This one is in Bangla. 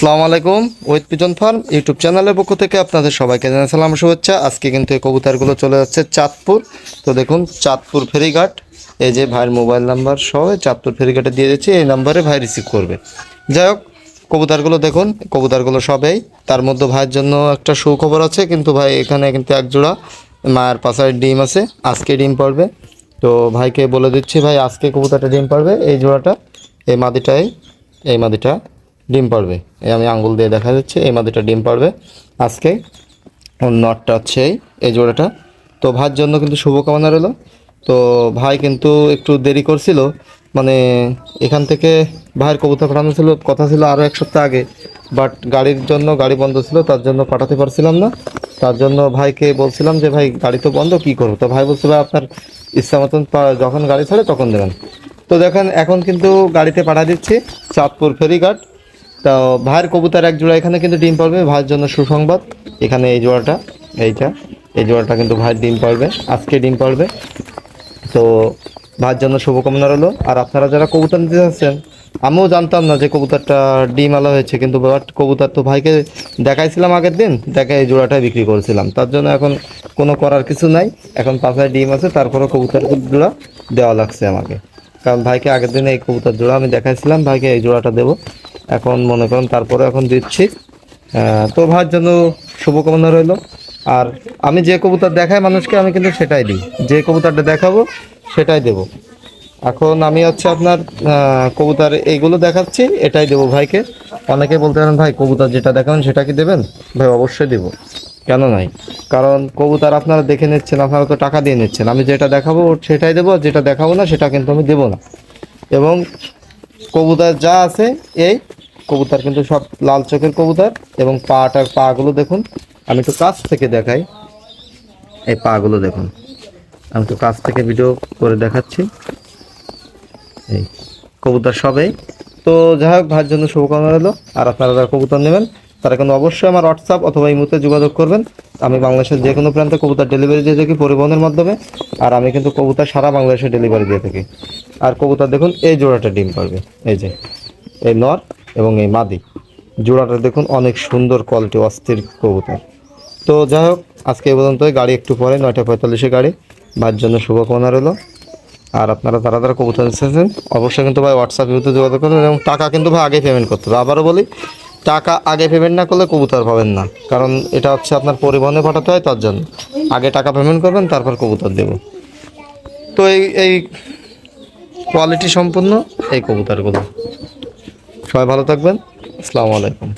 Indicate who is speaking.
Speaker 1: আসসালামু আলাইকুম। উইথ পিজন ফার্ম ইউটিউব চ্যানেলের পক্ষ থেকে আপনাদের সবাইকে জানাই সালাম শুভেচ্ছা। আজকে কিন্তু এই কবুতরগুলো চলে যাচ্ছে চাঁদপুর। তো দেখুন চাঁদপুর ফেরিঘাট, এই যে ভাইয়ের মোবাইল নাম্বার সহ চাঁদপুর ফেরিঘাটে দিয়ে দিচ্ছি, এই নাম্বারে ভাই রিসিভ করবে। যাই হোক, কবুতরগুলো দেখুন, কবুতরগুলো সবেই। তার মধ্যে ভাইয়ের জন্য একটা সুখবর আছে, কিন্তু ভাই এখানে কিন্তু এক জোড়া মায়ের পাশার ডিম আছে, আজকে ডিম পড়বে। তো ভাইকে বলে দিচ্ছি, ভাই আজকে কবুতরটা ডিম পড়বে, এই জোড়াটা, এই মাদিটাই, এই মাদিটা ডিম পারবে। এই আমি আঙ্গুল দিয়ে দেখা যাচ্ছে, এই মাদিটা ডিম পারবে আজকে। ওর নটটা হচ্ছে এই জোড়াটা। তো ভাইয়ের জন্য কিন্তু শুভকামনা রইল। তো ভাই কিন্তু একটু দেরি করছিল, মানে এখান থেকে ভাইয়ের কবুতর পাঠানো ছিল, কথা ছিল আরও এক সপ্তাহ আগে, বাট গাড়ির জন্য, গাড়ি বন্ধ ছিল, তার জন্য পাঠাতে পারছিলাম না। তার জন্য ভাইকে বলছিলাম যে ভাই গাড়ি তো বন্ধ, কী করবো? তো ভাই বলছিল আপনার ইচ্ছা মতন যখন গাড়ি ছাড়ে তখন দেবেন। তো দেখেন এখন কিন্তু গাড়িতে পাঠা দিচ্ছি চাঁদপুর ফেরিঘাট। তো ভাইয়ের কবুতর এক জোড়া এখানে কিন্তু ডিম পারবে, ভাইয়ের জন্য সুসংবাদ। এখানে এই জোড়াটা, এই জোড়াটা কিন্তু ভাইয়ের ডিম পারবে, আজকে ডিম পারবে। তো ভাইয়ের জন্য শুভকামনা রইলো। আর আপনারা যারা কবুতর নিতে চাচ্ছেন, আমিও জানতাম না যে কবুতরটা ডিম আলা হয়েছে, কিন্তু বাট কবুতর তো ভাইকে দেখাইছিলাম আগের দিন, দেখে এই জোড়াটাই বিক্রি করেছিলাম। তার জন্য এখন কোনো করার কিছু নাই, এখন পাশায় ডিম আছে, তারপরে কবুতরগুলো দেওয়া লাগছে আমাকে। কারণ ভাইকে আগের দিনে এই কবুতর জোড়া আমি দেখাইছিলাম, ভাইকে এই জোড়াটা দেবো, এখন মনে করেন তারপরে এখন দিচ্ছি। তো ভাইয়ের জন্য শুভকামনা রইল। আর আমি যে কবুতর দেখাই মানুষকে, আমি কিন্তু সেটাই দিই, যে কবুতরটা দেখাবো সেটাই দেব। এখন আমি হচ্ছে আপনার কবুতর এইগুলো দেখাচ্ছি, এটাই দেবো ভাইকে। অনেকে বলতে পারেন ভাই কবুতর যেটা দেখাবেন সেটা কি দেবেন? ভাই অবশ্যই দেবো, কেন নাই? কারণ কবুতর আপনারা দেখে নিচ্ছেন, আপনারা তো টাকা দিয়ে নিচ্ছেন, আমি যেটা দেখাবো সেটাই দেবো, যেটা দেখাবো না সেটা কিন্তু আমি দেবো না। এবং কবুতর যা আছে, এই কবুতর কিন্তু সব লাল চোখের কবুতর। এবং পাগুলো দেখুন, আমি একটু কাছ থেকে দেখাই, এই পাগুলো দেখুন, আমি একটু কাছ থেকে ভিডিও করে দেখাচ্ছি। এই কবুতর সবেই। তো যাই হোক, ভাইয়ের জন্য শুভকামনা রইল। আর আপনারা যারা কবুতর নেবেন তারা কিন্তু অবশ্যই আমার হোয়াটসঅ্যাপ অথবা ইমোতে যোগাযোগ করবেন। আমি বাংলাদেশের যে কোনো প্রান্তে কবুতর ডেলিভারি দিয়ে থাকি পরিবহনের মাধ্যমে। আর আমি কিন্তু কবুতর সারা বাংলাদেশে ডেলিভারি দিয়ে থাকি। আর কবুতর দেখুন, এই জোড়াটা ডিম পারবে, এই যে এই নর এবং এই মাদি জোড়াটা দেখুন, অনেক সুন্দর কোয়ালিটি, অস্থির কবুতর। তো যাই হোক, আজকে এই পর্যন্তই। গাড়ি একটু পরে 9:45 গাড়ি। ভাইয়ের জন্য শুভকামনা রইল। আর আপনারা যারা যারা কবুতর এসেছেন অবশ্যই কিন্তু ভাই হোয়াটসঅ্যাপ ইউতে যোগাযোগ করবেন। এবং টাকা কিন্তু ভাই আগে পেমেন্ট করতে হবে। আবারও বলি, টাকা আগে পেমেন্ট না করলে কবুতর পাবেন না, কারণ এটা হচ্ছে আপনার পরিবহনে পাঠাতে হয়, তার জন্য আগে টাকা পেমেন্ট করবেন, তারপর কবুতর দেব। তো এই কোয়ালিটি সম্পূর্ণ এই কবুতরগুলো। সবাই ভালো থাকবেন। আসসালামু আলাইকুম।